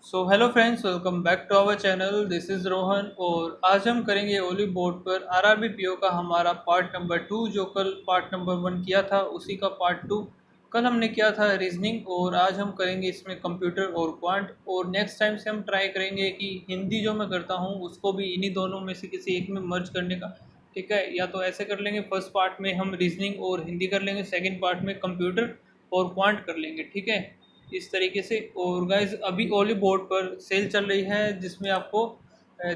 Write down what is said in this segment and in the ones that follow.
So hello friends, welcome back to our channel. This is Rohan और आज हम करेंगे ओली बोर्ड पर आरआरबी पीओ का हमारा पार्ट नंबर 2। जो कल पार्ट नंबर 1 किया था उसी का पार्ट 2 कल हमने किया था रीजनिंग, और आज हम करेंगे इसमें कंप्यूटर और क्वांट। और नेक्स्ट टाइम से हम ट्राई करेंगे कि हिंदी जो मैं करता हूँ उसको भी इन्हीं दोनों में से किसी एक में मर्ज करने का। ठीक है, या तो ऐसे कर लेंगे, फर्स्ट पार्ट में हम रीजनिंग और हिंदी कर लेंगे, सेकेंड पार्ट में कंप्यूटर और क्वांट कर लेंगे। ठीक है, इस तरीके से। और गाइज अभी ओली बोर्ड पर सेल चल रही है जिसमें आपको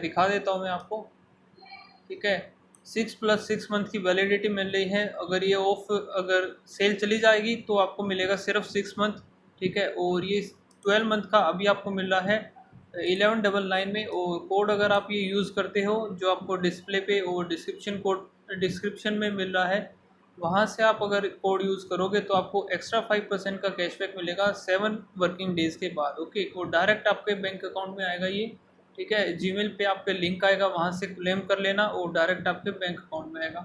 दिखा देता हूँ मैं आपको। ठीक है, 6+6 मंथ की वैलिडिटी मिल रही है। अगर ये ऑफ अगर सेल चली जाएगी तो आपको मिलेगा सिर्फ 6 मंथ। ठीक है, और ये 12 मंथ का अभी आपको मिल रहा है 1199 में। और कोड अगर आप ये यूज़ करते हो जो आपको डिस्प्ले पे और डिस्क्रिप्शन में मिल रहा है, वहाँ से आप अगर कोड यूज़ करोगे तो आपको एक्स्ट्रा 5% का कैशबैक मिलेगा 7 वर्किंग डेज़ के बाद। ओके, और डायरेक्ट आपके बैंक अकाउंट में आएगा ये। ठीक है, जीमेल पे आपके लिंक आएगा, वहाँ से क्लेम कर लेना और डायरेक्ट आपके बैंक अकाउंट में आएगा।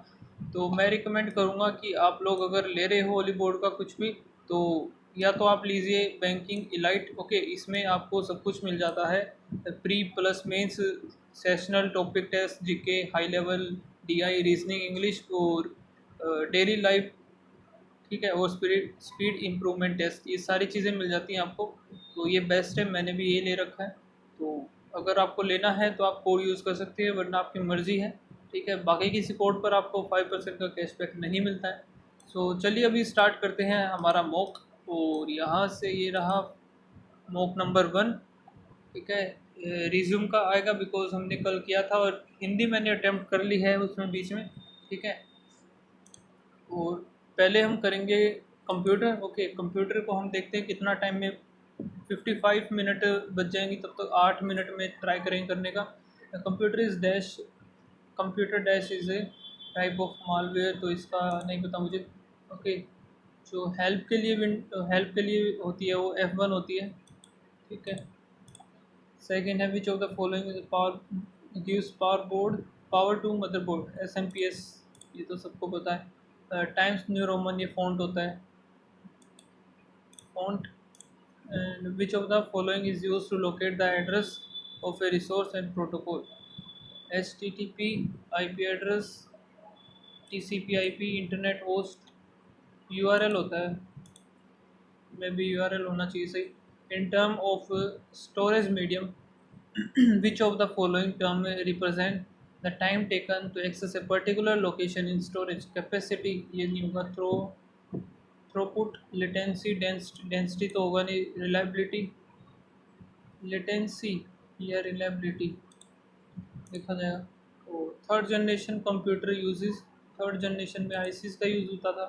तो मैं रिकमेंड करूँगा कि आप लोग अगर ले रहे हो ओली बोर्ड का कुछ भी, तो या तो आप लीजिए बैंकिंग इलाइट। ओके, इसमें आपको सब कुछ मिल जाता है, pre plus mains, sessional, topic test, GK, high level, DI, reasoning, English और डेली लाइफ। ठीक है, और स्पीड इम्प्रूवमेंट टेस्ट, ये सारी चीज़ें मिल जाती हैं आपको। तो ये बेस्ट है, मैंने भी ये ले रखा है। तो अगर आपको लेना है तो आप कोड यूज़ कर सकते हैं, वरना आपकी मर्ज़ी है। ठीक है, बाकी किसी कोड पर आपको 5% का कैशबैक नहीं मिलता है। सो चलिए अभी स्टार्ट करते हैं हमारा मॉक। और यहाँ से ये रहा मॉक नंबर 1। ठीक है, रिज्यूम का आएगा बिकॉज हमने कल किया था, और हिंदी मैंने अटैम्प्ट कर ली है उसमें बीच में। ठीक है, और पहले हम करेंगे कंप्यूटर। ओके, कंप्यूटर को हम देखते हैं कितना टाइम में, 55 मिनट बच जाएंगी, तब तक 8 मिनट में ट्राई करेंगे करने का। Computer dash is a type of malware, तो इसका नहीं पता मुझे। ओके, जो हेल्प के लिए होती है वो F1 होती है। ठीक है, सेकेंड है which of the following power gives power to motherboard, SMPS, ये तो सबको पता है। टाइम्स न्यू रोमन, ये फ़ॉन्ट होता है, font. And which of the following is use to locate the address of a resource and protocol, HTTP, IP address, TCP/IP, internet host, URL होता है, मे बी URL होना चाहिए सही। In term of storage medium, which of the following term represent the time taken to access a particular location in storage capacity, ये नहीं होगा। Throughput, latency, density तो होगा नहीं, रिलायबिलिटी, लेटेंसी या रिलायबिलिटी देखा जाएगा। तो third generation computer uses, third generation में आईसीस का यूज़ होता था।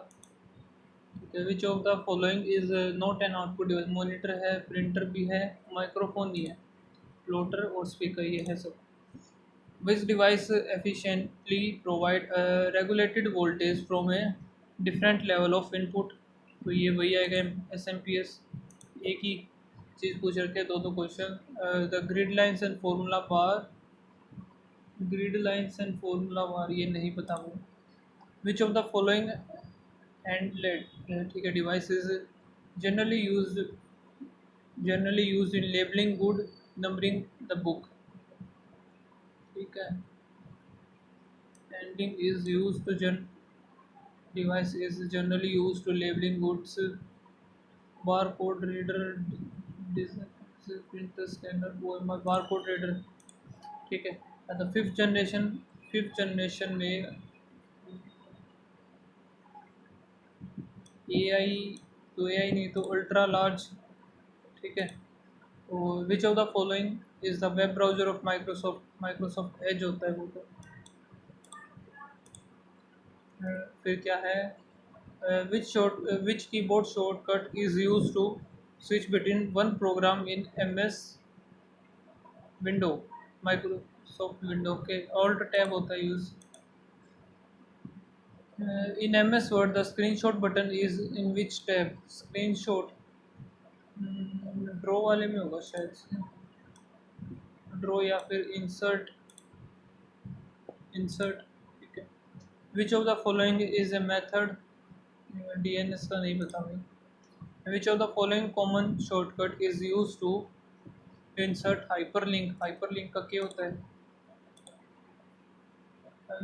ठीक है, which of the following is not an output device, monitor है, प्रिंटर भी है, माइक्रोफोन नहीं है, फ्लोटर और स्पीकर ये है सब। Which device efficiently provide a regulated voltage from a different level of input, तो ये वही आएगा SMPS। एक ही चीज़ पूछ रखे हैं, दो दो question. The grid lines and formula bar ये नहीं पता मुझे। विच ऑफ द फॉलोइंग हैंडलेड, ठीक है, device is generally use in labelling good, numbering the book. ठीक है, ending is used to device is generally used to labeling goods, barcode reader, printer scanner, OMR, barcode reader। ठीक है, the fifth generation में AI, तो AI नहीं तो ultra large. ठीक है, और विच of the following is the web browser of Microsoft Edge होता है वो तो। फिर क्या है, which keyboard shortcut is used to switch between one program in MS Window, Microsoft Window के Alt tab होता है use. In MS Word the screenshot button is in which tab, screenshot draw वाले में होगा शायद से, ड्रॉ या फिर इंसर्ट। ठीक है, which of the following is a method, DNS का नहीं पता भाई। Which of the following common shortcut is used to insert hyperlink, hyperlink का क्या होता है?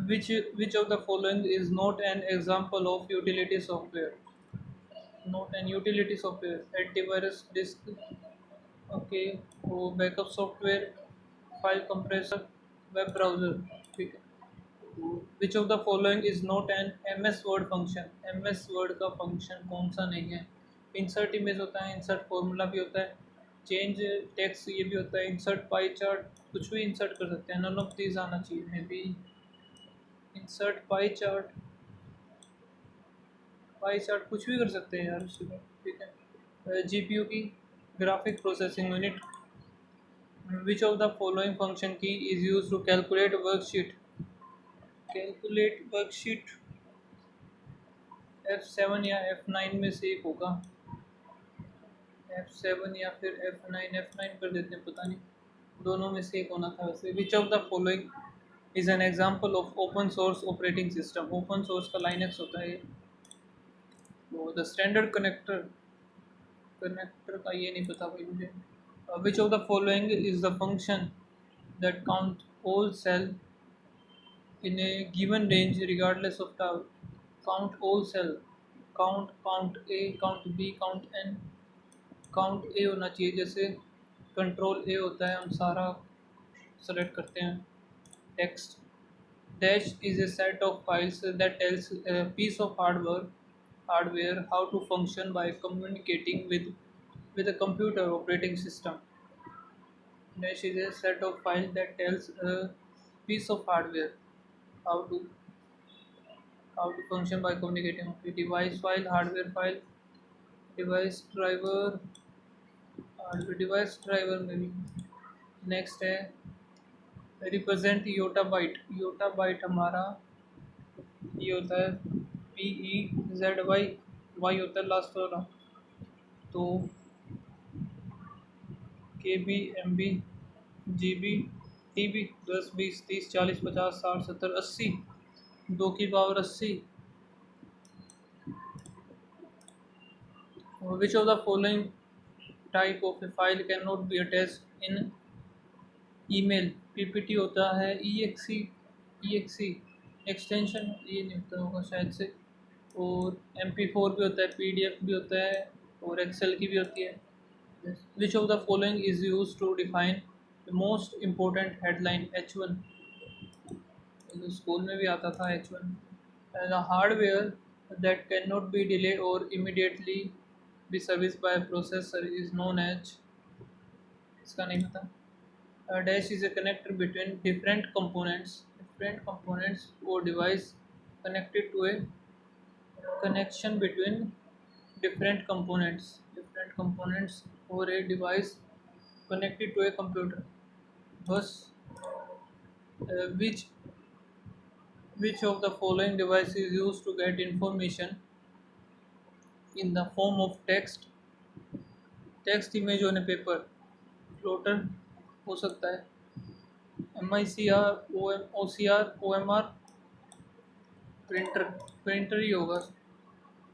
Which of the following is not an example of utility software? Not an utility software. Antivirus disk, okay, वो backup software, file compressor, web browser, ठीक है। Which of the following is not an M S Word function? M S Word का function कौन सा नहीं है? Insert image होता है, इंसर्ट फॉर्मूला भी होता है, चेंज टेक्स्ट ये भी होता है, इंसर्ट पाई चार्ट, कुछ भी इंसर्ट कर सकते हैं। नन ऑफ दीज आना चाहिए may be. Insert pie chart, pie chart कुछ भी कर सकते हैं यार उसमें, ठीक है। जी पी यू की, graphic processing unit. Which of the following function key is used to calculate worksheet? Calculate worksheet F7 या F9 में से एक होगा। F7 या फिर F9, F9 कर देते हैं, पता नहीं, दोनों में से एक होना था वैसे। Which of the following is an example of open source operating system? Open source का Linux होता है ये। वो the standard connector, connector का ये नहीं पता भाई मुझे। Which of the following is the function that count all cell in a given range regardless of tau? Count all cell, count A, count B, count N, count A होना चाहिए, जैसे control ए होता है, हम सारा सेलेक्ट करते हैं text. Dash is a set of files that tells piece of hardware how to function by communicating with a computer operating system. Dash is a set of file that tells piece of hardware how to function by communicating with device file, hardware file, device driver, device driver में भी। Next है represent yotta byte. Yotta byte हमारा ये होता है PEZY, Y होता है last वाला, तो KB, MB, GB, TB, 10, 20, 30, 40, 50, 60, 70, 80, 2 की power 80। Which of the following type of A file can not be attached in email? PPT होता है, EXE एक्सटेंशन ये नहीं होता होगा शायद से, और MP4 भी होता है, PDF भी होता है, और एक्सेल की भी होती है। Which of the following is use to define the most important headline? H1, school में भी आता था H1। The hardware that can not be delayed और immediately be service by processor is known as, इसका नहीं पता। Dash is a connector between different components or device connected to a connection between different components or a device connected to a computer. Thus, which of the following device is used to get information in the form of text, image on a paper? Plotter हो सकता है, MICR, OCR, OMR, printer ही होगा।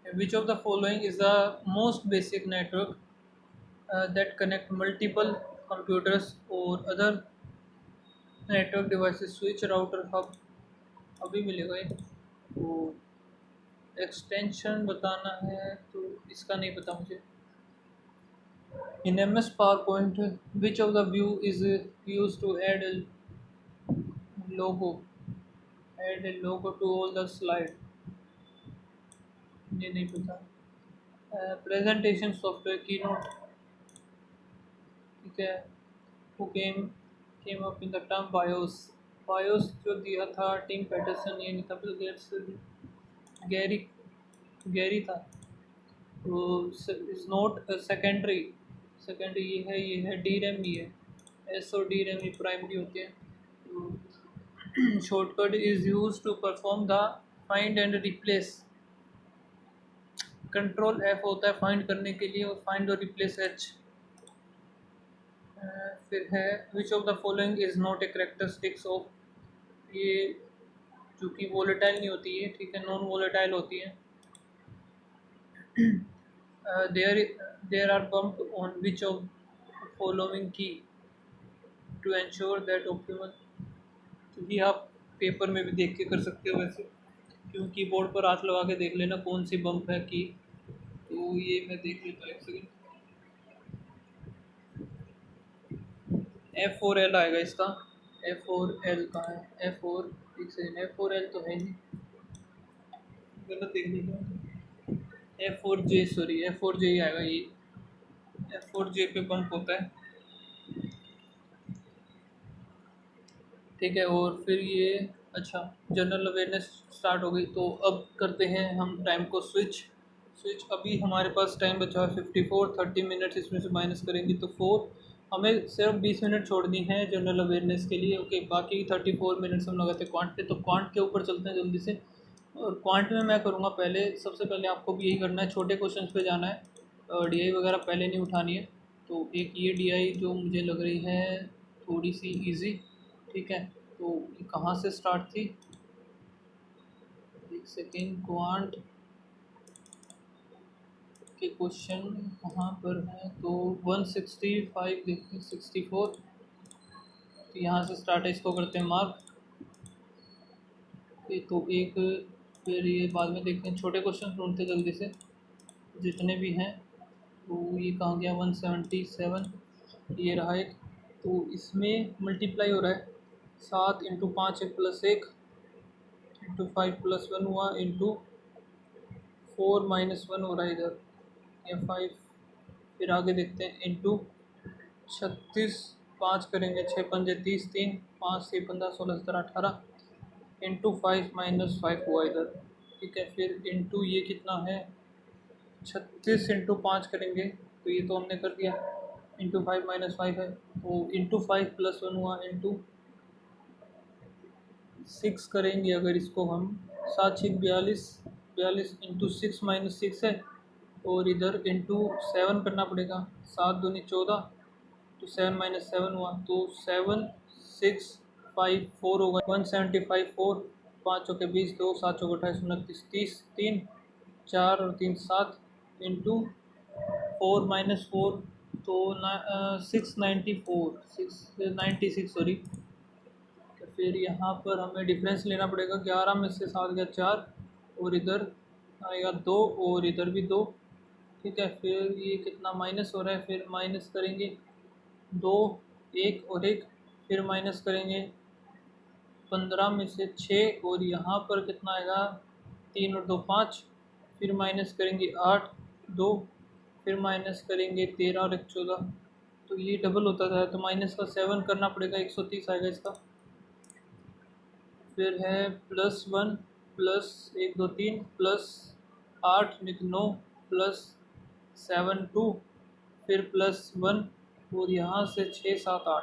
Which of the following is the most basic network that connect multiple computers और other network devices? Switch, router, hub, अभी मिलेगा ये। तो एक्सटेंशन बताना है तो इसका नहीं पता मुझे। In MS PowerPoint, which of the view is use to logo add a logo to all the slide? ये नहीं पता। प्रेजेंटेशन सॉफ्टवेयर, कीनोट, ठीक है। who came up in the term BIOS जो दिया था टिम पैटरसन, ये नहीं था, बिल गेट्स, गैरी था। तो इज नॉट सेकेंडरी, ये है डी रैम, ही है एस और डी रैम ही प्राइमरी होते हैं। तो shortcut is use to perform the find and replace. Control F होता है फाइंड करने के लिए, और फाइंड और रिप्लेस H। फिर है which of the following is not a characteristics of, ये जो कि वोलेटाइल नहीं होती है, ठीक है, नॉन वोलेटाइल होती है। There are bump on which of following key? To ensure that optimal, तो ये आप पेपर में भी देख के कर सकते हो वैसे, क्योंकि बोर्ड पर हाथ लगा के देख लेना कौन सी बम्प है की। तो ये मैं देख लेता हूँ एक सेकेंड। F4L आएगा इसका। F4L कहाँ है? F4, एक सेकेंड, F4L तो है नहीं, गलत देख लिया। F4J, सॉरी F4J ही आएगा ये। F4J पे पंप होता है, ठीक है। और फिर ये अच्छा, जनरल अवेयरनेस स्टार्ट हो गई, तो अब करते हैं हम टाइम को स्विच। अभी हमारे पास टाइम बचा है 54, 30 मिनट्स इसमें से माइनस करेंगे तो 4, हमें सिर्फ 20 मिनट छोड़नी है जनरल अवेयरनेस के लिए। ओके, बाकी 34 मिनट्स हम लगाते हैं क्वांट पे, तो क्वांट के ऊपर चलते हैं जल्दी से। और क्वांट में मैं करूँगा पहले, सबसे पहले आपको भी यही करना है, छोटे क्वेश्चंस पे जाना है, डीआई वगैरह पहले नहीं उठानी है। तो एक ये डीआई जो मुझे लग रही है थोड़ी सी इजी, ठीक है। तो ये कहाँ से स्टार्ट थी, एक सेकेंड, क्वांट के क्वेश्चन कहाँ पर है, तो 165 देखते हैं, 64, तो यहाँ से स्टार्ट है, इसको करते हैं मार्क। ये तो एक, फिर ये बाद में देखते हैं, छोटे क्वेश्चन ढूंढते जल्दी से जितने भी हैं। तो ये कहाँ गया, 177, ये रहा एक। तो इसमें मल्टीप्लाई हो रहा है, 7 इंटू 5 1 प्लस 1 इंटू 5 प्लस 1 हुआ, इंटू 4 माइनस 1 हो रहा है इधर, या 5। फिर आगे देखते हैं, इंटू 36, 5 करेंगे, 6 पंजे 30, 3 5 6 15 16 17 18, इंटू 5 माइनस 5 हुआ इधर, ठीक है। फिर इंटू ये कितना है, 36 इंटू 5 करेंगे, तो ये तो हमने कर दिया, इंटू 5 माइनस 5 है, तो इंटू 5 प्लस 1 हुआ, इंटू 6 करेंगे अगर इसको हम, 7 6 42, 42 इंटू 6 माइनस 6 है, और इधर इंटू 7 करना पड़ेगा, 7 दूनी 14, तो 7 माइनस 7 हुआ, तो 7 6 5 4 होगा, 175 4, 5 चौके 20, 2 7 चौके 28 29 30, 3 4 और 3 7, इंटू 4 माइनस 4, तो 694, 696 सॉरी। तो फिर यहाँ पर हमें डिफरेंस लेना पड़ेगा, 11 में से 7 गया 4, और इधर आएगा 2, और इधर भी 2, ठीक है। फिर ये कितना माइनस हो रहा है, फिर माइनस करेंगे 2, 1 और 1, फिर माइनस करेंगे 15 में से 6, और यहाँ पर कितना आएगा, 3 और 2 5, फिर माइनस करेंगे 8 2, फिर माइनस करेंगे 13 और 1 14, तो ये डबल होता है, तो माइनस का 7 करना पड़ेगा, 130 आएगा इसका। फिर है +1 प्लस 1 2 3 प्लस 8 9 प्लस 7 2, फिर +1, और यहाँ से 6 7 8,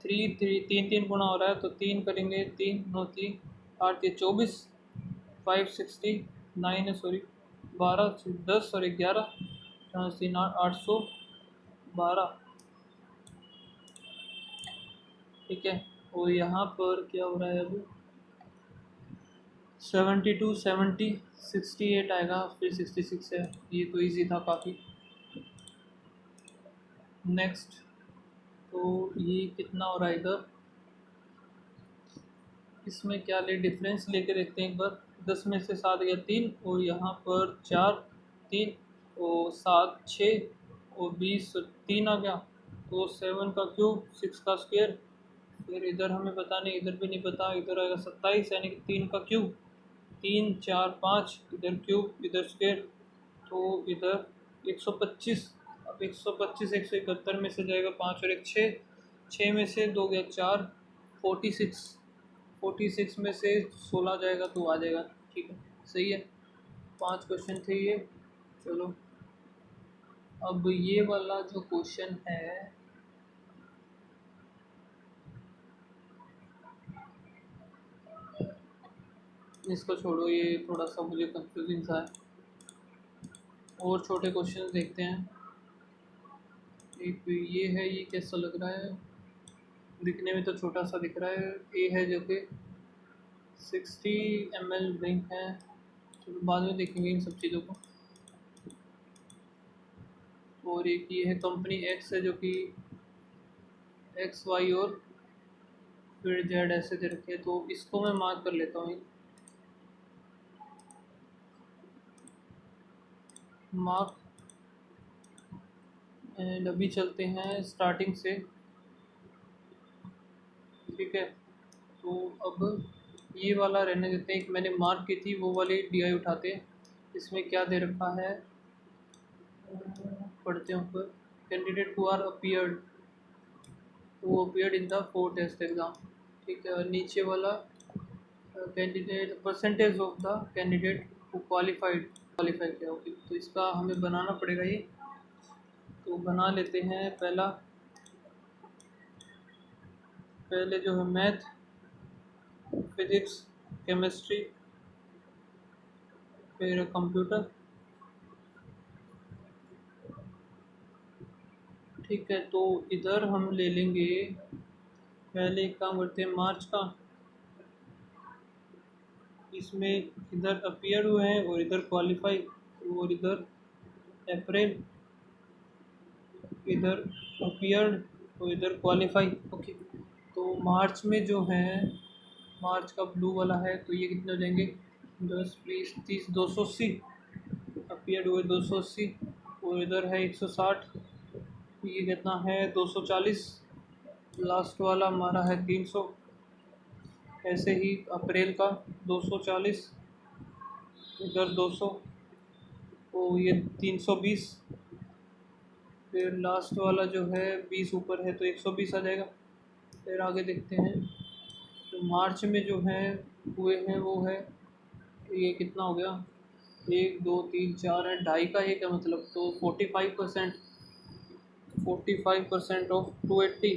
3 3 3 3 गुना हो रहा है, तो 3 करेंगे, 3 9 3 8 ये 24, 569 है सॉरी, 12 10 और 11, 3 812, ठीक है। और यहाँ पर क्या हो रहा है अभी, 72 70 68 आएगा, फिर 66 है, ये तो इजी था काफ़ी। नेक्स्ट, तो ये कितना हो रहा है इधर, इसमें क्या ले, डिफरेंस लेके देखते हैं एक बार। 10 में से 7 गया 3, और यहाँ पर 4 3 और 7 6 और 20 3 आ गया, तो 7 का क्यूब 6 का स्क्वायर। फिर इधर हमें पता नहीं, इधर भी नहीं पता, इधर आएगा 27, यानी कि 3 का क्यूब, 3 4 5, इधर क्यूब इधर स्क्वायर, तो इधर 125। अब 125 171 में से जाएगा 5 और 1 6, 6 में से 2 गया 4, 46, 46 में से 16 जाएगा तो आ जाएगा, ठीक है, सही है। 5 क्वेश्चन थे ये। चलो, अब ये वाला जो क्वेश्चन है, इसको छोड़ो, ये थोड़ा सा मुझे कंफ्यूजिंग सा है, और छोटे क्वेश्चन देखते हैं। एक ये है, ये कैसा लग रहा है, दिखने में तो छोटा सा दिख रहा है, ए है जो कि 60 ml ड्रिंक है, चलो बाद में देखेंगे इन सब चीज़ों को। और एक ये है, कंपनी एक्स है जो कि एक्स वाई और फिर जेड ऐसे दे रखे हैं, तो इसको मैं मार्क कर लेता हूँ। मार्क। एंड अभी चलते हैं स्टार्टिंग से। ठीक है, तो अब ये वाला रहने देते हैं। एक मैंने मार्क की थी वो वाली डी आई उठाते हैं। इसमें क्या दे रखा है, पढ़ते हैं ऊपर। कैंडिडेट हु आर अपीयर्ड, वो appeared in the 4 test exam. ठीक है, और नीचे वाला candidate percentage of the candidate who qualify किया। ओके, तो इसका हमें बनाना पड़ेगा ये। तो बना लेते हैं। पहले जो है मैथ, फिजिक्स, केमिस्ट्री, फिर कंप्यूटर। ठीक है, तो इधर हम ले लेंगे। पहले एक काम करते हैं मार्च का। इसमें इधर अपीयर हुए हैं और इधर क्वालिफाई, और इधर अप्रैल, इधर अपीयर्ड और इधर क्वालिफाई। ओके, तो मार्च में जो है, मार्च का ब्लू वाला है, तो ये कितने हो जाएंगे, 10, 20, 30, 280। अपीयर्ड हुए 280, और इधर है 160। ये कितना है, 240। लास्ट वाला हमारा है 300। ऐसे ही अप्रैल का 240, इधर 200, तो ये 320। फिर लास्ट वाला जो है 20 ऊपर है तो 120 आ जाएगा। फिर आगे देखते हैं। तो मार्च में जो है हुए हैं वो है, ये कितना हो गया, 1, 2, 3, 4 है, ढाई का एक है मतलब, तो 45%। 45% ऑफ 280,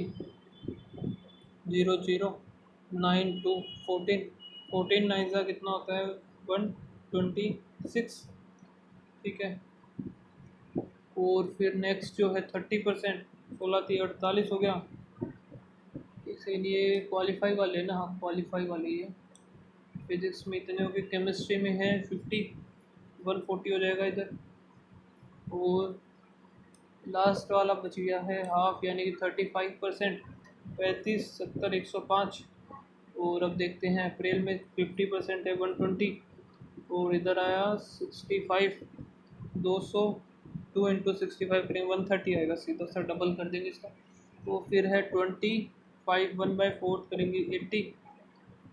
0, 0, 9, 2, 14। 14 9 का कितना होता है, 126। ठीक है, और फिर नेक्स्ट जो है 30%, 16 3 48 हो गया। इसीलिए क्वालिफाई वाले ना, हाँ क्वालिफाई वाले ही है। फिजिक्स में इतने हो गए, केमिस्ट्री में है 50, 140 हो जाएगा इधर। और लास्ट वाला बच गया है हाफ, यानी कि 35%, 35, 70, 105। और अब देखते हैं अप्रैल में 50% है, 120। और इधर आया 65, 200, 2 × 65 करेंगे 130 आएगा, सीधा सा डबल कर देंगे इसका। तो फिर है 25, 1/4 करेंगे 80।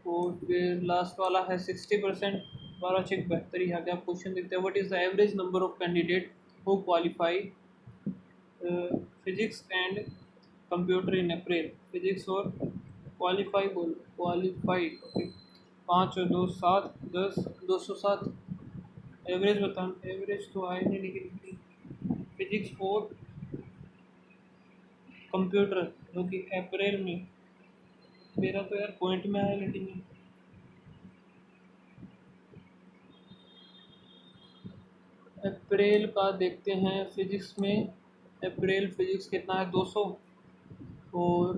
और फिर लास्ट वाला है 60%, 12 × 72 ही आ गया। क्वेश्चन देखते हैं, what is the average number of candidate who qualify physics and computer in April. Physics और क्वालिफाइड। ओके, 5 और 2 7, 10, 207। एवरेज बता, एवरेज तो आए नहीं लेकिन फिजिक्स और कंप्यूटर जो कि अप्रैल में, मेरा तो यार पॉइंट में आया लेकिन अप्रैल का देखते हैं। फिजिक्स में अप्रैल फिजिक्स कितना है, 200। और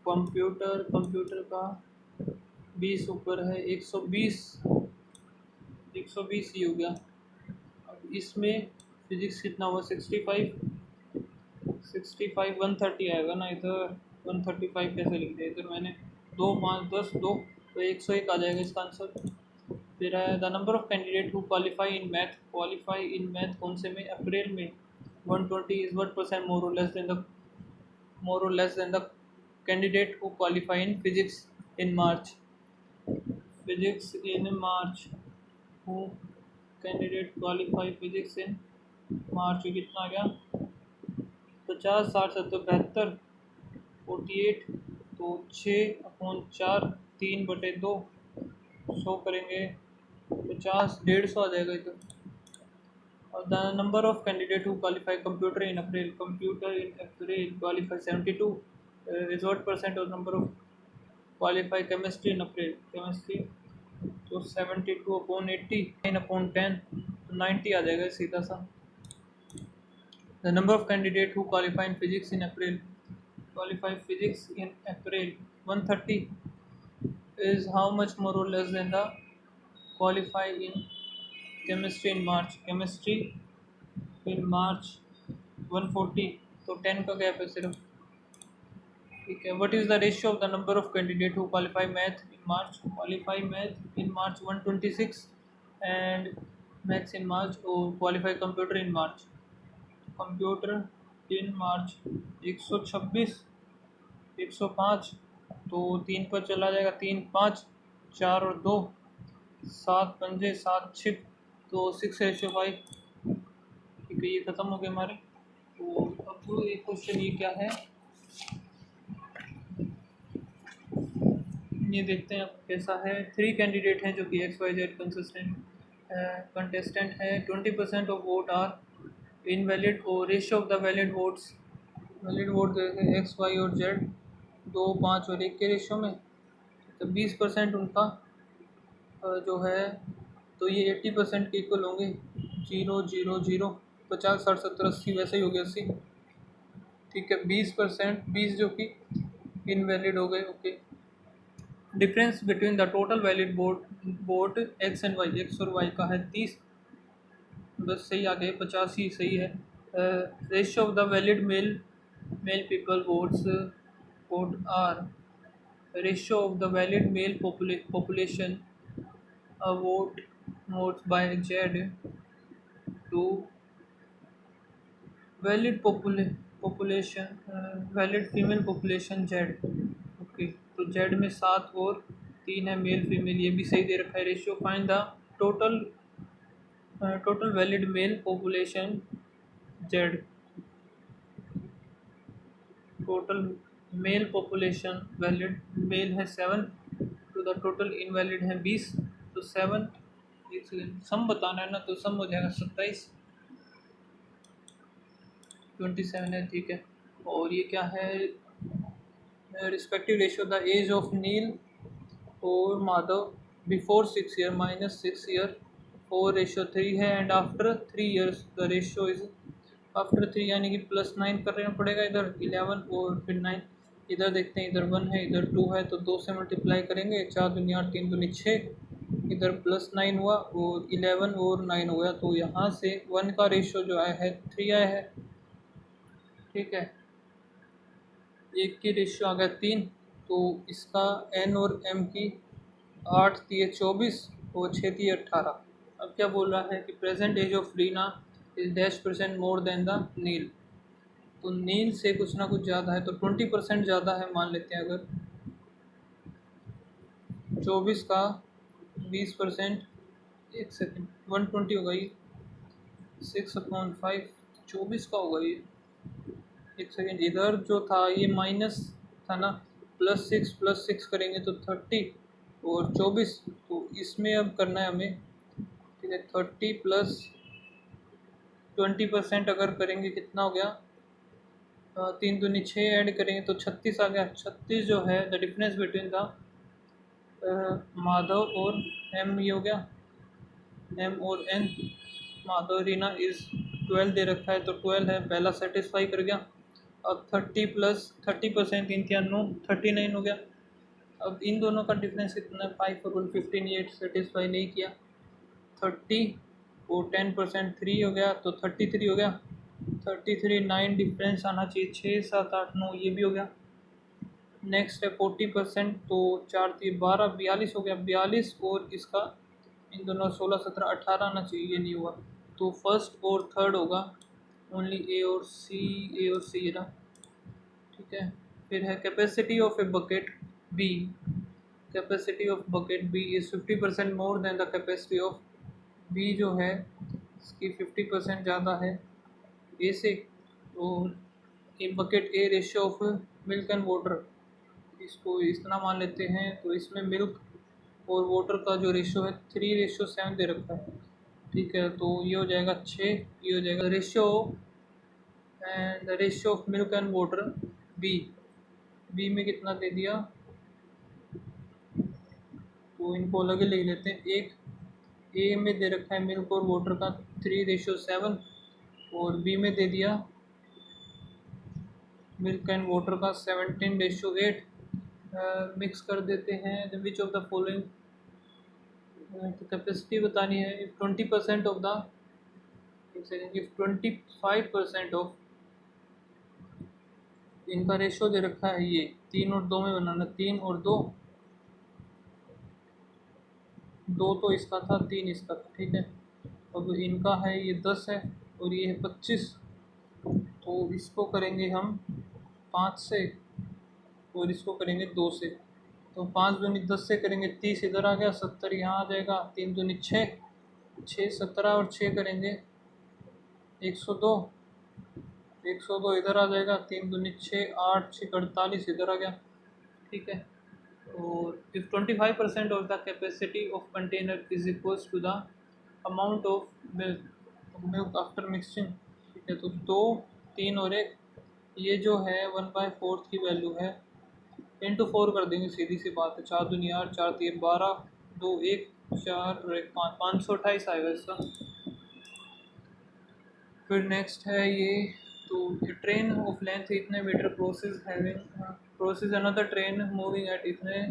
कंप्यूटर कंप्यूटर का 20 ऊपर है, 120। 120 ही हो गया। अब इसमें फिजिक्स कितना हुआ, 65। 65, 130 आएगा ना इधर। 135 कैसे लिख दिया इधर मैंने, 2 5 10 2, तो 101 आ जाएगा इसका आंसर। फिर है the number of candidate who qualify in math कौन से में, अप्रैल में 120 इज 1% मोर और less than the candidate who qualify in physics in March. Physics in March, who candidate qualify physics in March, कितना आ गया, 50, 60, 70, 72, 48। तो 6/4, 3/2, 100 करेंगे 50, 150 आ जाएगा इधर। और the number of candidate who qualify computer in April qualify 72 is what percent of number of qualify chemistry in April, chemistry, तो 72/80, 9/10, तो 90 आ जाएगा सीधा सा। The number of candidate who qualify in physics in April, qualify physics in April 130 is how much more or less than the qualify in chemistry in March, chemistry in March 140, तो 10 का gap है सिर्फ। ठीक है, what is the ratio of the number of candidate who qualify math in March? Qualify math in March 126 and maths in March और qualify computer in March. Computer in March 126, 105, तो 3 पर चला जाएगा, 3 5, 4 और 2, 7 पंजे 7 छिक, तो 6:5। ठीक है, ये ख़त्म हो गए हमारे। तो अब एक क्वेश्चन ये क्या है, ये देखते हैं अब कैसा है। 3 कैंडिडेट हैं जो कि XYZ कंटेस्टेंट है। 20% ऑफ वोट आर इनवैलिड और ratio of the valid vote X Y और जेड 2 5 और 1 के रेशियो में। तो 20% उनका जो है, तो ये 80% के इक्वल होंगे। 0 0 0 50 60 70 80, वैसे ही हो गया 80। ठीक है, 20%, 20 जो कि इनवैलिड हो गए। Okay, difference between the total valid vote X and Y, X और वाई का है 30, बस सही आ गए, 50 ही सही है। Ratio of the valid male people vote are, ratio of the valid male population votes by Z to valid female population Z। Okay, तो Z में 7 और 3 है मेल फीमेल, ये भी सही दे रखा है। Ratio find the total valid male population Z, total male population valid male है 7 टू द टोटल इनवैलिड है 20, तो 7, एक सेकेंड सम बताना है ना, तो सम हो जाएगा 27, 27 है। ठीक है, और ये क्या है, respective ratio the age of Neel और माधव बिफोर 6 ईयर -6 ईयर, 4:3 है, and after 3 years the ratio is after 3, यानी कि +9 करना पड़ेगा इधर 11 और फिर 9। इधर देखते हैं, इधर 1 है इधर 2 है, तो 2 से मल्टीप्लाई करेंगे, 4 दूनी 8 3 दूनी 6, इधर +9 हुआ और 11 और 9 हो गया, तो यहाँ से 1 का रेशियो जो आया है 3 आया है। ठीक है, 1 की रेशियो आ गया 3, तो इसका n और m की 8 3 24 और 6 3 18। अब क्या बोल रहा है कि present age of Reena is -% more than the Neel, तो नील से कुछ ना कुछ ज़्यादा है, तो 20% ज़्यादा है मान लेते हैं। अगर 24 का 20%, एक सेकेंड 120 होगा ये, 6/5 24 का होगा ये। एक सेकेंड, इधर जो था ये माइनस था ना, +6 करेंगे तो 30 और 24, तो इसमें अब करना है हमें। ठीक है, 30 प्लस 20% अगर करेंगे कितना हो गया, 3 दूनी 6 ऐड करेंगे तो 36 आ गया। 36 जो है the difference between the Madhav और एम, ये हो गया एम और एन। माधव रीना इज़ 12 दे रखा है, तो 12 है, पहला सेटिस्फाई कर गया। अब 30 प्लस 30%, 3 3 9, 39 हो गया। अब इन दोनों का डिफरेंस कितना है, 5 और 1 15, ये सेटिस्फाई नहीं किया। 30 और 10% 3 हो गया, तो 33 हो गया। 33 9 डिफरेंस आना चाहिए, 6 7 8 9, ये भी हो गया। नेक्स्ट है 40%, तो 4 3 12 42 हो गया, 42 और इसका इन दोनों 16 17 18 आना चाहिए, ये नहीं हुआ, तो फर्स्ट और थर्ड होगा ओनली ए और सी रहा। ठीक है, फिर है capacity of a bucket B, capacity of bucket B is 50% more than the capacity of B, जो है इसकी 50% ज़्यादा है ए से। और A bucket A ratio of milk and water, इसको इतना मान लेते हैं, तो इसमें मिल्क और वाटर का जो रेशियो है 3:7 दे रखा है। ठीक है, तो ये हो जाएगा 6, ये हो जाएगा ratio and the ratio of milk and water B, B में कितना दे दिया, तो इनको अलग ही ले लेते हैं। एक ए में दे रखा है मिल्क और वाटर का 3:7 और बी में दे दिया मिल्क एंड वाटर का 17:8। मिक्स कर देते हैं। विच ऑफ द फॉलोइंग, तो कैपेसिटी बतानी है। If 20% of the, if 25% of, इनका रेशो दे रखा है ये 3 और 2 में बनाना, 3 और 2, 2 तो इसका था, 3 इसका था, ठीक है। अब इनका है ये 10 है और ये है 25, तो इसको करेंगे हम 5 से और इसको करेंगे 2 से। तो 5 दूनी 10 से करेंगे 30, इधर आ गया 70, यहाँ आ जाएगा 3 दूनी 6, 6 17 और 6 करेंगे 102, 102 इधर आ जाएगा 3 दूनी 6, 8 6 48 इधर आ गया, ठीक है। और if 25% of the capacity of container is equals to the amount of milk after mixing, ठीक है। तो 2 3 और 1, ये जो है 1/4 की वैल्यू है, इंटू 4 कर देंगे, सीधी सी बात है। 4 दूनी 8, 4 3 12, 2 1 4 और 1 5, 528 आएगा इसका। फिर नेक्स्ट है ये, तो ट्रेन ऑफ लेंथ इतने metre process another train moving at इतने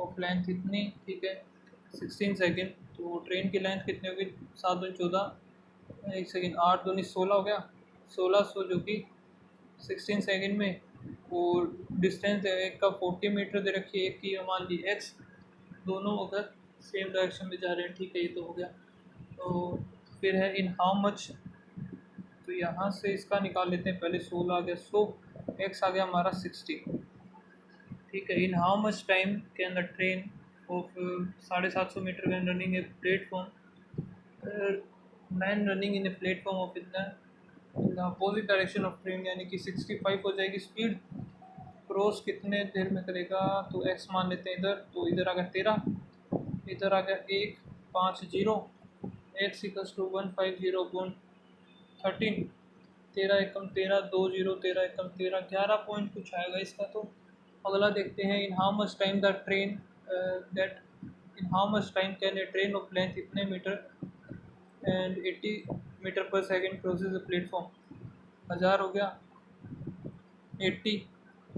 ऑफ लेंथ इतनी, ठीक है, 16 सेकेंड। तो ट्रेन की लेंथ कितनी होगी, 7 दूनी 14, 1 सेकेंड, 8 दूनी 16 हो गया, 1600 जो कि 16 सेकेंड में। और डिस्टेंस है एक का 40 मीटर दे रखी है, एक की मान ली x, दोनों अगर सेम डायरेक्शन में जा रहे हैं, ठीक है, ये तो हो गया। तो फिर है इन हाउ मच, तो यहाँ से इसका निकाल लेते हैं पहले, 16 आ गया, 100 x आ गया हमारा 60, ठीक है। In how much time can the train of 750 metre when running a platform, man running in a platform of इतना अपोजिट डायरेक्शन ऑफ ट्रेन, यानी कि 65 हो जाएगी स्पीड, क्रॉस कितने देर में करेगा, तो x मान लेते हैं इधर, तो इधर आ गया 13, इधर आ गया 1 5 0, x equals to 150 upon 13, 13 Ekam 13, 2 0 13 Ekam 13, 11 point कुछ आएगा इसका। तो अगला देखते हैं, इन how much time the train that in how much time can a train of length इतने मीटर एंड 80 मीटर पर सेकेंड क्रॉसेज द प्लेटफॉर्म, 1000 हो गया, 80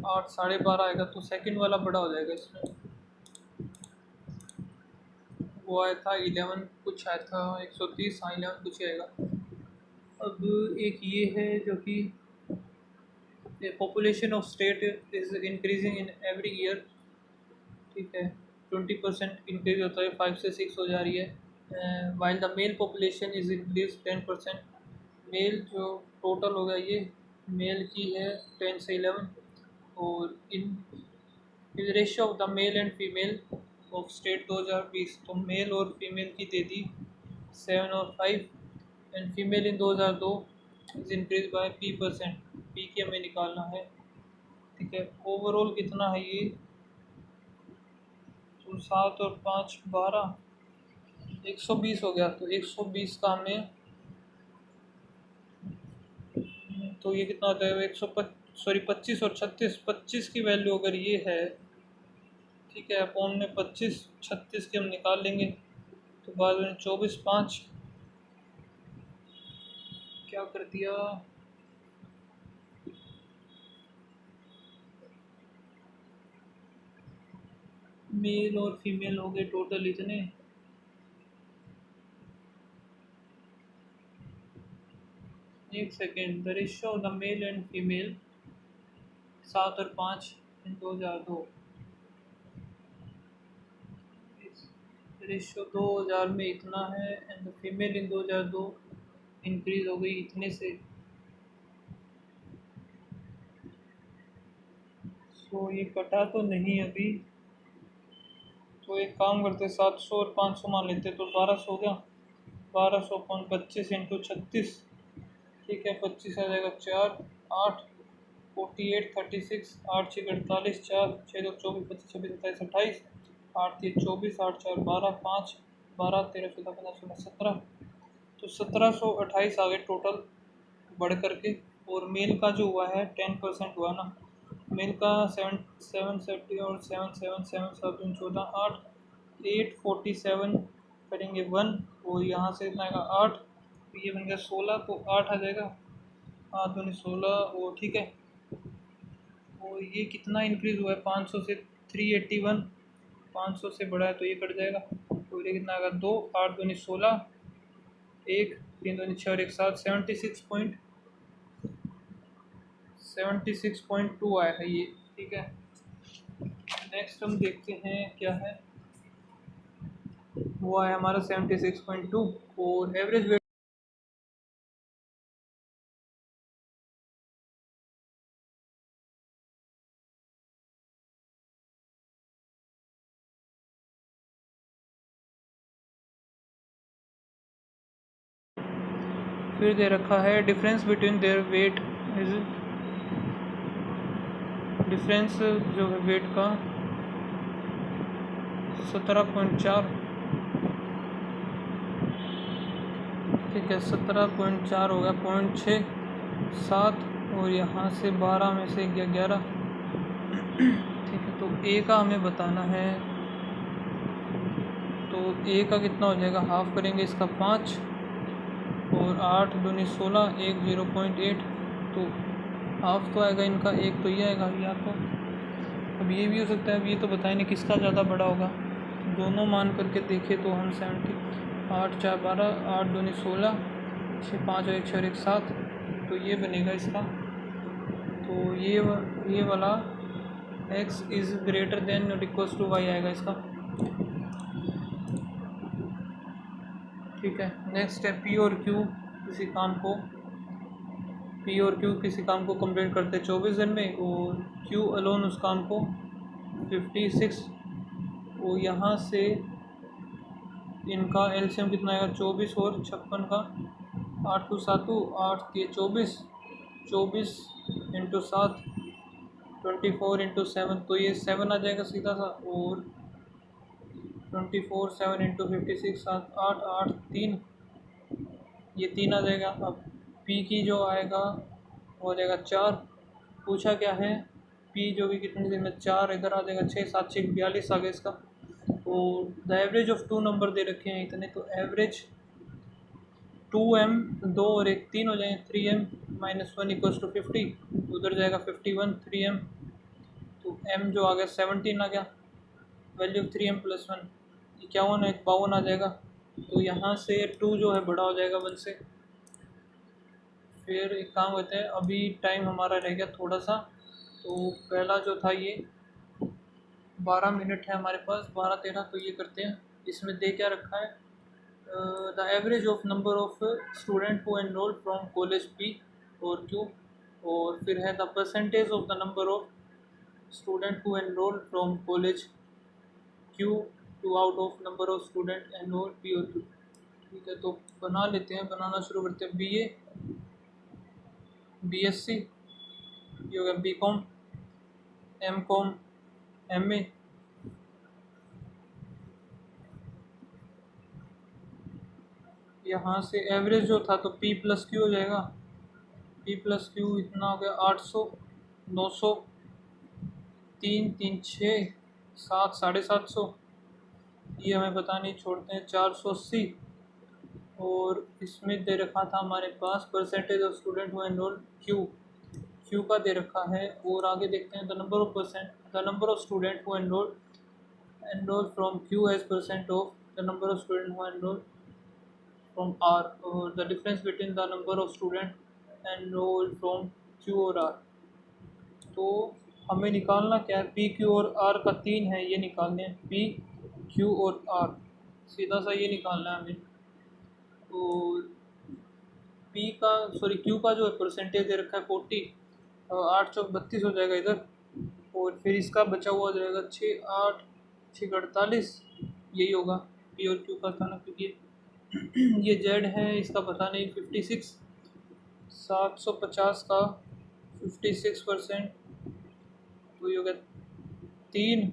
8 12.5 आएगा, तो सेकंड वाला बड़ा हो जाएगा इसमें, वो आया था 11 कुछ आया था, 130, हाँ 11 कुछ आएगा। अब एक ये है जो कि population of state is increasing in every year, ठीक है, 20% इंक्रीज होता है, 5 से 6 हो जा रही है। While the male population is increase 10%, male जो टोटल होगा ये मेल की है 10 से 11, और in ratio of the male and female of state 2020, तो मेल और फीमेल की दे दी 7 और 5, and female in 2002 is increase by p%, P की हमें निकालना है, ठीक है। ओवरऑल कितना है ये, तो 7 और 5 12, 120 हो गया, तो 120 का हमें, तो ये कितना होता है 25 और 36, 25 की वैल्यू अगर ये है, ठीक है, अपॉन में 25, 36 के हम निकाल लेंगे, तो बाद में 24 5 क्या कर दिया, मेल और फीमेल हो गए टोटल इतने, एक second, the ratio of the male and female 7 और 5 इन 2002, रेशियो 2000 में इतना है, एंड फीमेल इन 2002 इंक्रीज हो गई इतने से। सो ये कटा तो नहीं अभी, तो एक काम करते 700 और 500 मान लेते, तो 1200 हो गया, 1200 पॉइंट 25 इंटू 36, ठीक है, 25 आ जाएगा 4 8 48 36, 8 6 48, 4 6 2 24 25 26 27 28, 8 3 24, 8 4 12, 5 12 13 14 15 16 17, तो 1728 आ गए टोटल बढ़ करके। और मेल का जो हुआ है 10% हुआ ना, मेल का 770 और 7 14 8 847 करेंगे 1, और यहाँ से इतना आएगा 8, तो ये बन गया 16, तो 8 आ जाएगा, 8 दूनी 16, वो ठीक है। और ये कितना इंक्रीज़ हुआ है 500 से 381, 500 से बढ़ा है तो ये कट जाएगा, तो ये कितना आएगा 2 8 दूनी 16, 1 3 दूनी 6 और 1 7, 76.2 आया है ये, ठीक है। नेक्स्ट हम देखते हैं क्या है, वो है हमारा 76.2 और एवरेज वेट। फिर दे रखा है difference between their weight is, difference जो है वेट का 17.4, ठीक है 17.4 हो गया, 0.67 और यहाँ से 12 में से गया 11, ठीक है। तो ए का हमें बताना है, तो ए का कितना हो जाएगा, हाफ करेंगे इसका 5 और 8 दूनी 16, एक 0.8, तो हाफ तो आएगा इनका, एक तो ये आएगा या तो, अब ये भी हो सकता है, अब ये तो बताए नहीं किसका ज़्यादा बड़ा होगा, दोनों मान करके देखें तो हम 8 4 12, 8 दूनी 16, 6 5 और 1 6 और 1 7, तो ये बनेगा इसका, तो ये वाला x इज़ ग्रेटर देन और इक्वल्स टू y आएगा इसका, ठीक है। नेक्स्ट है P और Q किसी काम को, P और Q किसी काम को कंप्लीट करते हैं 24 दिन में और Q अलोन उस काम को 56, और यहाँ से इनका एलसीएम कितना आएगा 24 और 56 का, 8 2 7 8 के 24, 24 इंटू 7 24 इंटू 7, तो ये 7 आ जाएगा सीधा सा, और 24 7 इंटू 56 7 8 8 3, ये 3 आ जाएगा। अब पी की जो आएगा वो आ जाएगा 4, पूछा क्या है पी जो भी कितने दिन में 4, इधर आ जाएगा 6 7 6 42 आ गया इसका, और द एवरेज ऑफ 2 नंबर दे रखे हैं इतने, तो एवरेज 2m 2 और 1 3 हो जाएंगे, 3m माइनस 1 इक्वल्स टू 50, उधर जाएगा 51 3m, तो m जो आ गया 17 आ गया, वैल्यू 3m प्लस 1 51 है 52 आ जाएगा, तो यहाँ से 2 जो है बड़ा हो जाएगा 1 से। फिर एक काम करते हैं, अभी टाइम हमारा रह गया थोड़ा सा, तो पहला जो था ये 12 मिनट है हमारे पास, 12 13, तो ये करते हैं, इसमें दे क्या रखा है, the average of number of student who enrol from college P और क्यू, और फिर है the percentage of the number of student who enrol from college Q to out of number of student enrol P और Q, ठीक है। तो बना लेते हैं, बनाना शुरू करते हैं। BA BSc, ये हो गया BCom MCom MA, यहाँ से एवरेज जो था तो P प्लस क्यू हो जाएगा, P प्लस क्यू इतना हो गया 800 900 3 3 6 7 750, ये हमें पता नहीं, छोड़ते हैं 480, और इसमें दे रखा था हमारे पास percentage of student who enroll Q का दे रखा है, और आगे देखते हैं the number of student who enrol from Q as percent of the number of student who enrol from R, और the difference between the number of student enroll from Q और आर। तो हमें निकालना क्या है, पी क्यू और are का 3 है, ये निकालने हैं, पी क्यू और आर, सीधा सा ये निकालना है हमें। और पी का क्यू का जो है परसेंटेज दे रखा है 40, 8 चौक 32 हो जाएगा इधर, और फिर इसका बचा हुआ हो जाएगा 6 8 6 48, यही होगा पी और क्यू का था ना, क्योंकि ये जेड है इसका पता नहीं, 56 750 का 56%, तो ये हो गया 3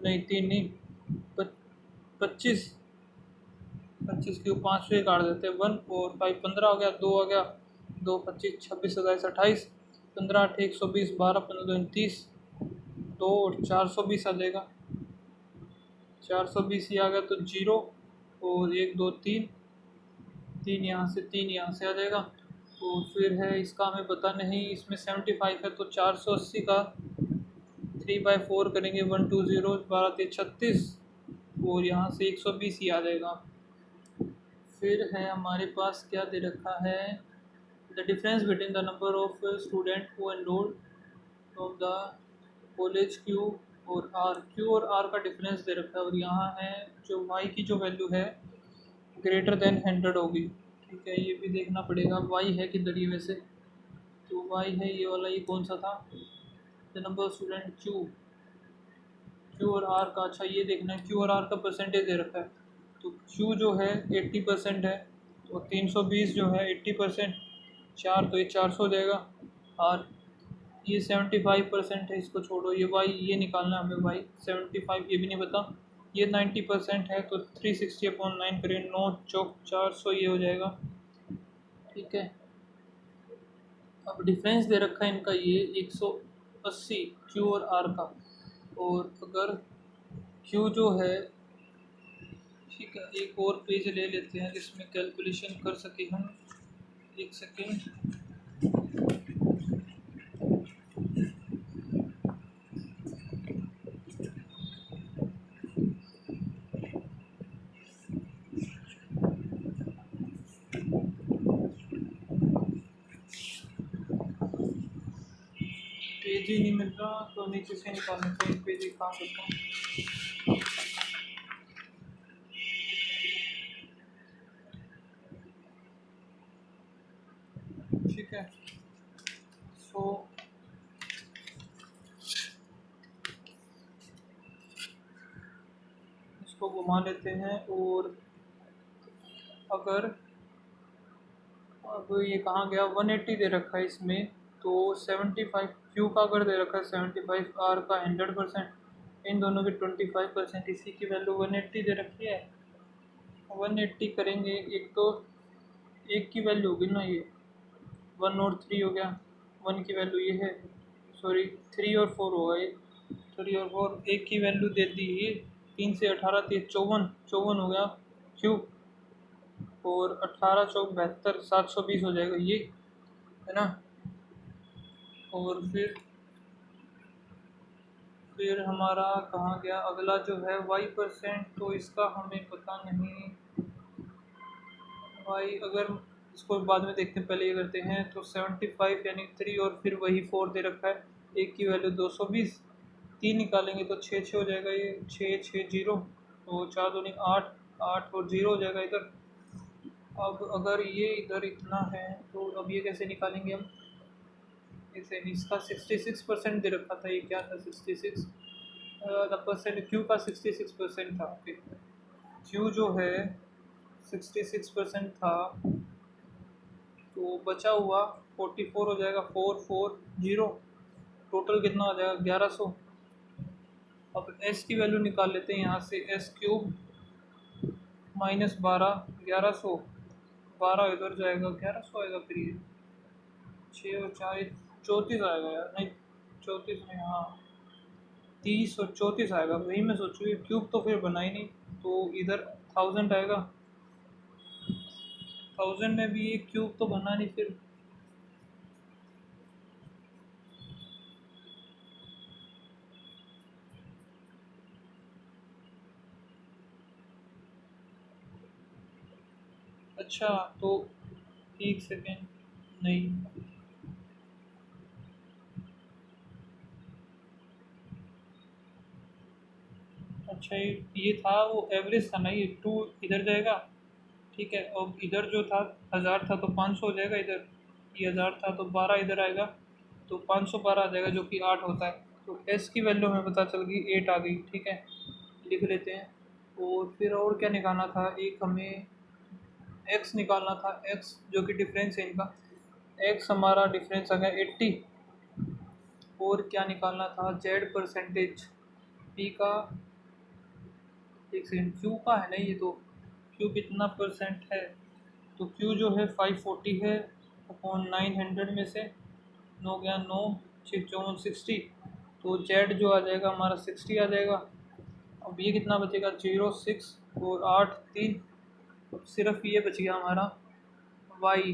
नहीं 3 नहीं 25 क्यों 5 से काट देते हैं, 1 और 5 15 हो गया, 2 हो गया 2 25 26 27 28 15 8 120 12 15 2 30 2 और 420 आ जाएगा, 420 ही आ गया, तो 0 और 1 2 3 3 यहाँ से 3 यहाँ से आ जाएगा। तो फिर है इसका हमें पता नहीं, इसमें 75 है, तो 480 का 3/4 करेंगे 120 12 3 36, और यहाँ से 120 ही आ जाएगा। फिर है हमारे पास क्या दे रखा है, the difference between the number of student who enrolled from the college Q और आर का डिफरेंस दे रखा है, और यहाँ है जो वाई की जो वैल्यू है ग्रेटर देन 100 होगी। ठीक है, ये भी देखना पड़ेगा वाई है किधर ये वैसे। तो वाई है ये वाला, ये कौन सा था, the number of student Q और आर का। अच्छा ये देखना है क्यू और आर का परसेंटेज दे रखा है। तो क्यू जो है 80% है, तो 320 जो है 80%, 4 तो ये 400 हो जाएगा। आर ये 75% है, इसको छोड़ो, ये वाई ये निकालना है हमें, वाई 75 ये भी नहीं पता। ये 90% है, तो 360/9 करें, 9 चौक 400 ये हो जाएगा। ठीक है, अब डिफरेंस दे रखा है इनका ये 180 क्यू और आर का। और अगर क्यू जो है, ठीक है एक और पेज ले लेते हैं जिसमें कैलकुलेशन कर सके हम। एक सेकेंड, पेज ही नहीं मिल रहा तो नीचे से निकालने का एक पेज, एक काम करता हूँ। ठीक है, सो इसको घुमा लेते हैं। और अगर अब ये कहाँ गया, 180 दे रखा है इसमें, तो 75 क्यू का अगर दे रखा है 75, आर का 100%, इन दोनों की 25%, इसी की वैल्यू 180 दे रखी है। 180 करेंगे, एक तो एक की वैल्यू होगी ना ये 1 और 3 हो गया, 1 की वैल्यू ये है, सॉरी 3 और 4 होगा ये, 3 और 4, एक की वैल्यू दे दी ये 3 से 18 3 54, 54 हो गया क्यू, और 18 चौक 72, 720 हो जाएगा ये, है ना। और फिर हमारा कहाँ गया अगला जो है y%, तो इसका हमें पता नहीं। y अगर इसको बाद में देखते हैं, पहले ये करते हैं। तो 75 यानी 3 और फिर वही 4 दे रखा है, एक की वैल्यू 220, 3 निकालेंगे तो 6 6 हो जाएगा, ये 6 6 0, तो 4 दूनी 8, 8 और 0 हो जाएगा इधर। अब अगर ये इधर इतना है तो अब ये कैसे निकालेंगे हम इसे, इसका 66% दे रखा था, ये क्या था 66, द परसेंट क्यू का 66% था। क्यू जो है 66% था, तो बचा हुआ 44 हो जाएगा, 440, टोटल कितना हो जाएगा 1100। अब एस की वैल्यू निकाल लेते हैं यहाँ से, एस क्यूब माइनस 12, 1100, 12 इधर जाएगा 1100 आएगा, फिर ये 6 और 4 34 आएगा यार, नहीं 34 में, हाँ 30 और 34 आएगा, वही मैं सोचूँ, ये क्यूब तो फिर बना ही नहीं, तो इधर 1000 आएगा। 1000 में भी ये क्यूब तो बना नहीं फिर। अच्छा तो एक सेकेंड, नहीं अच्छा ये था वो एवरेज था ना, ये 2 इधर जाएगा। ठीक है, और इधर जो था 1000 था तो 500 हो जाएगा इधर, ये 1000 था तो 12 इधर आएगा, तो 512 आ जाएगा जो कि 8 होता है। तो एस की वैल्यू हमें पता चल गई 8 आ गई। ठीक है, लिख लेते हैं। और फिर और क्या निकालना था, एक हमें एक्स निकालना था, एक्स जो कि डिफरेंस है इनका, एक्स हमारा डिफरेंस आ गया 80। और क्या निकालना था, जेड परसेंटेज पी का, एक सेकेंड क्यू का है ना ये, तो क्यू कितना परसेंट है, तो क्यू जो है 540 है अपॉन 900 में से, 9 गया 9, 6 54 60, तो जेड जो आ जाएगा हमारा 60 आ जाएगा। अब ये कितना बचेगा 0 6 और 8 3, अब सिर्फ ये बच गया हमारा वाई।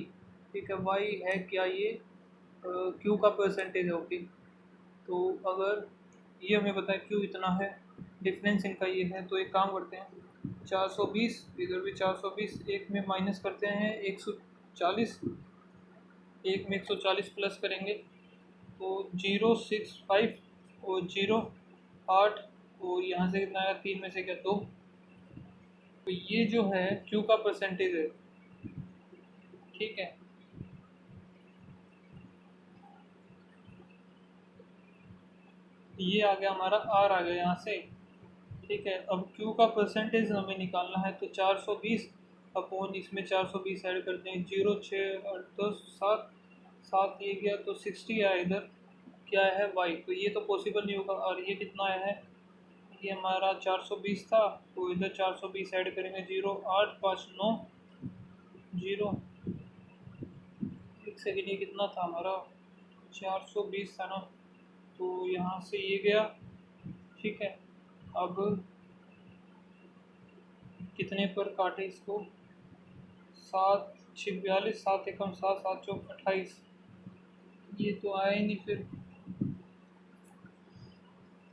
ठीक है, वाई है क्या ये क्यू का परसेंटेज होगी। तो अगर ये हमें पता है क्यू इतना है, डिफरेंस इनका ये है, तो एक काम करते हैं 420, इधर भी 420, एक में माइनस करते हैं 140, एक में 140 प्लस करेंगे तो 065 और 08, और यहाँ से कितना आया, 3 में से क्या 2। तो ये जो है Q का परसेंटेज है, ठीक है। ये आ गया हमारा R आ गया यहाँ से, ठीक है। अब Q का परसेंटेज हमें निकालना है, तो 420 अपॉन इसमें 420 ऐड करते हैं, 0, 6, 8, 10, 7, 7 ये गया तो 60 आया इधर, क्या है Y, तो ये तो पॉसिबल नहीं होगा। और ये कितना आया है, ये हमारा 420 था, तो इधर 420 ऐड करेंगे, 0, 8, 5, 9, 0, एक सेकेंड, ये कितना था हमारा, 420 था ना, तो यहाँ से ये गया, ठीक है। अब कितने पर काटे इसको, 7, 6, 42, 7, 1, 7, 7, 4, 28, ये तो आया ही नहीं फिर।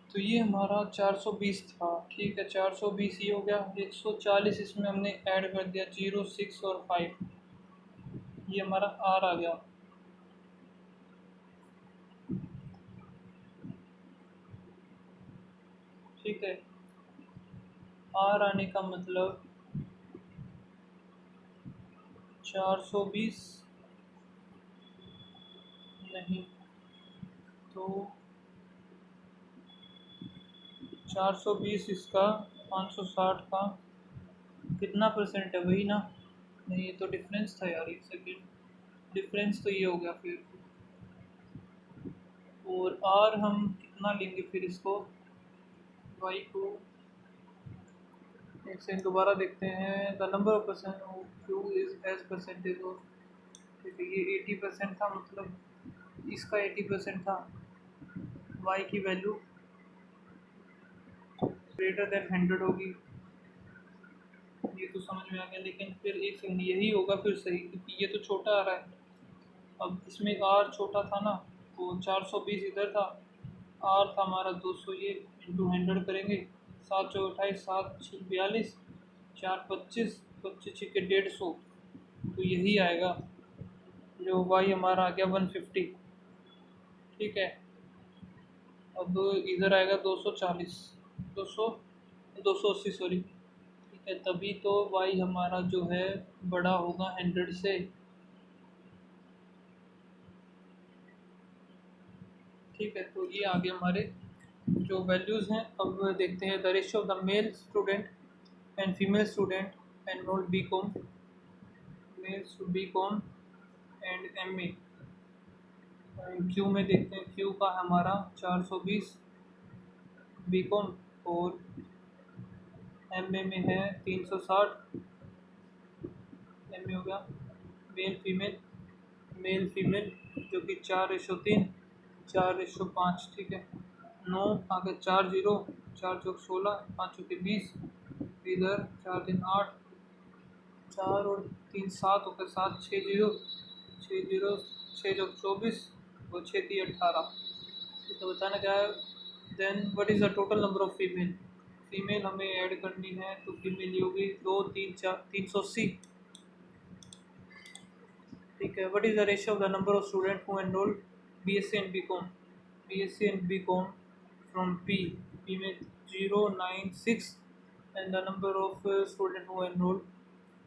तो ये हमारा 420 था, ठीक है। 420 ये हो गया, 140 इसमें हमने ऐड कर दिया, 0, 6 और 5, ये हमारा R आ गया, ठीक है। R आने का मतलब 420 नहीं, तो 420 इसका 560 का कितना परसेंट है, वही ना, नहीं ये तो डिफरेंस था यार, एक सेकेंड, डिफरेंस तो ये हो गया फिर। और R हम कितना लेंगे फिर इसको, Y को, एक सेकंड दोबारा देखते हैं, the number of percent Q is as percentage of, ठीक है। ये 80% था, मतलब इसका 80% था, Y की वैल्यू ग्रेटर देन 100 होगी, ये तो समझ में आ गया। लेकिन फिर एक सेकंड, यही होगा फिर सही, क्योंकि ये तो छोटा आ रहा है। अब इसमें R छोटा था ना, तो 420 इधर था, R था हमारा 200, ये इंटू 100 करेंगे, 7, 4, 28, 7, 6, 42, 4, 25, 25, 6 के 150, तो यही आएगा, जो Y हमारा आ गया 150, ठीक है। अब इधर आएगा 240, 200, 280 सॉरी, ठीक है। तभी तो Y हमारा जो है बड़ा होगा 100 से, ठीक है। तो ये आगे हमारे जो वैल्यूज़ हैं। अब देखते हैं the ratio of the male student and female student enrolled B com, males to B com and M A. Q में देखते हैं, क्यू का हमारा 420 बी कॉम, और एम ए में है 360, एम ए हो गया। मेल फीमेल, मेल फीमेल जो कि 4:3, 4:5, ठीक है। 9 आगे 4, 0, 4, 4, 16, 5, 20, इधर 4, 3, 8, 4 और 3, 7 होकर 7, 6, 0, 6, 0, 6, 24 और 6, 3, 18, तो बताना क्या है। Then what is the total number of female, female हमें ऐड करनी है, तो फीमेल ये होगी 2, 3, 4, 380, ठीक है। What is the ratio of the number of student who enrol BSc and B com, BSc and B com from P में 096, and the number of student who enrol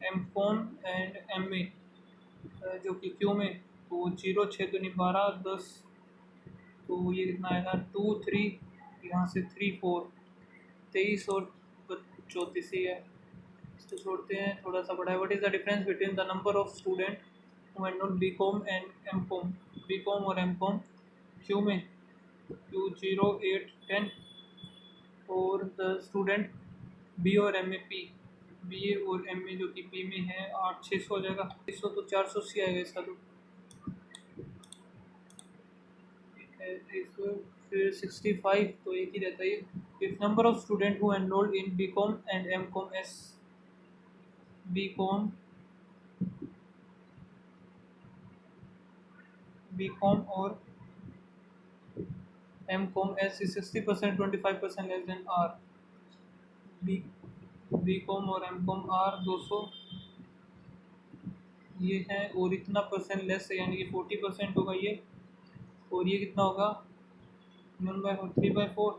M.Com and MA जो कि Q में, तो 0, 6 दूनी 12, 10, तो ये कितना आएगा 2, 3, यहाँ से 3, 4, 23 और 34 ही है, इसको छोड़ते हैं, थोड़ा सा बड़ा है। What is the difference between the number of student who enrol BCom and M.Com, BCom और M.Com Q में, Q 0, 8, 10, और द स्टूडेंट बी और एम ए पी, बी ए और एम ए जो कि पी में है 8, 600 हो जाएगा, 600 तो 480 आएगा इसका, तो ठीक है। इसको फिर 65 तो एक ही रहता है। If number of student who enrolled in B com and M com S, B com, B com और M com S is 60%, 25% less than R, B, B com और एम कॉम आर 200, ये है, और इतना परसेंट लेस है यानी कि 40% होगा ये। और ये कितना होगा, 1/4 3/4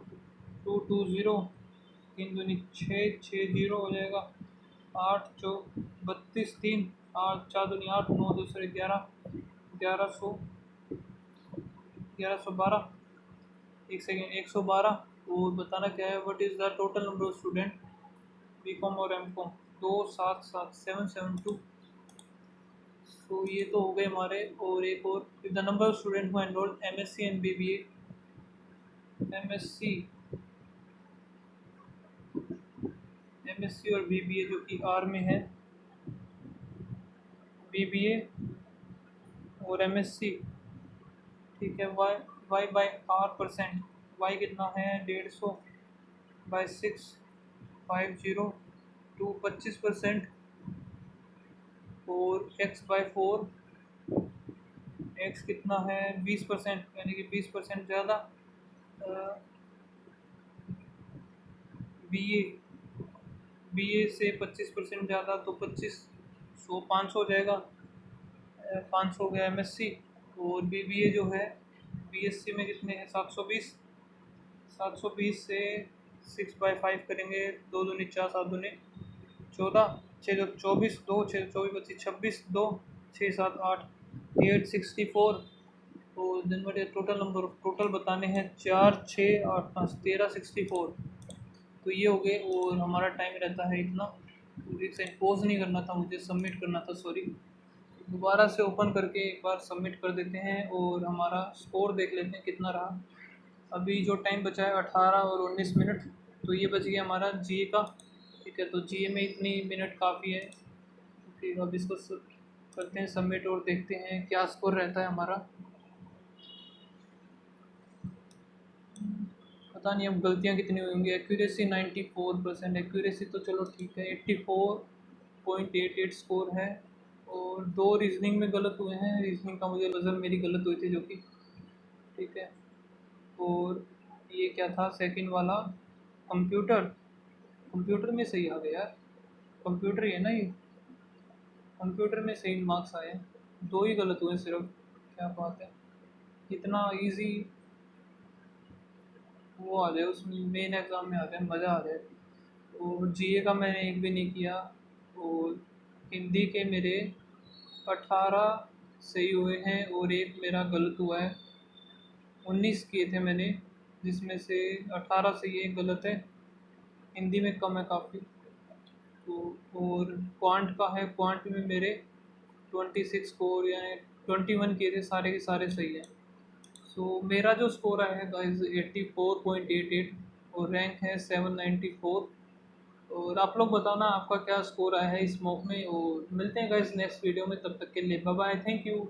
2 2 0, 3 दूनी 6 6 0 हो जाएगा। 8 चौ 32 3 8 4 दूनी 8 9 दूसरे 11 1100 1112, एक सेकेंड 112। और बताना क्या है, what is the total number of student B com और एम कॉम, 2 7 7 772। तो ये तो हो गए हमारे। और एक और, the number of student who enrolled M S C and B B M S C और बी बी ए जो कि आर में है, बी बी ए और एम एस सी, ठीक है। Y Y by R percent, Y कितना है 150/6 50 25%। और एक्स बाई 4, एक्स कितना है 20% यानी कि 20% ज़्यादा। बी ए, बी ए से 25% ज़्यादा तो 25 100 500 हो जाएगा। 500 हो गया एम एस सी। और बी बी ए जो है, बी एस सी में कितने हैं 720, 720 से 6/5 करेंगे, 2 दूनी 4 7 दूनी 14 6 24 2 6 24 25 26 2 6 7 8 864। और दिन बटे टोटल नंबर, टोटल बताने हैं 4 6 8 5 1364। तो ये हो गए। और हमारा टाइम रहता है इतना। तो एक सेकंड पॉज नहीं करना था मुझे, सबमिट करना था, सॉरी। दोबारा से ओपन करके एक बार सबमिट कर देते हैं और हमारा स्कोर देख लेते हैं कितना रहा। अभी जो टाइम बचा है 18 और 19 मिनट। तो ये बच गया हमारा जीए का, ठीक है। तो जीए में इतनी मिनट काफ़ी है। फिर अब इसको करते हैं सबमिट और देखते हैं क्या स्कोर रहता है हमारा। पता नहीं अब गलतियाँ कितनी होंगी। एक्यूरेसी 94%, एक्यूरेसी तो चलो ठीक है। 84.88 स्कोर है। और 2 रीजनिंग में गलत हुए हैं, रीजनिंग का मुझे पजल मेरी गलत हुई थी जो कि, ठीक है। और ये क्या था सेकंड वाला, कंप्यूटर, कंप्यूटर में सही आ गया यार, कंप्यूटर ही है ना ये, कंप्यूटर में सही मार्क्स आए। 2 ही गलत हुए सिर्फ, क्या बात है। इतना इजी वो आ जाए उसमें, मेन एग्ज़ाम में आ जाए, मज़ा आ जाए। और जीए का मैंने एक भी नहीं किया। और हिंदी के मेरे 18 सही हुए हैं और एक मेरा गलत हुआ है। 19 किए थे मैंने, जिसमें से 18 सही है, एक गलत है। हिंदी में कम है काफ़ी। तो और क्वांट का है, क्वांट में मेरे 26 स्कोर यानी 21 किए थे, सारे के सारे सही है। सो मेरा जो स्कोर आया है गाइस 84.88 और रैंक है 794। और आप लोग बताना आपका क्या स्कोर आया है इस मॉक में। और मिलते हैं गाइस नेक्स्ट वीडियो में, तब तक के लिए बाय बाय, थैंक यू।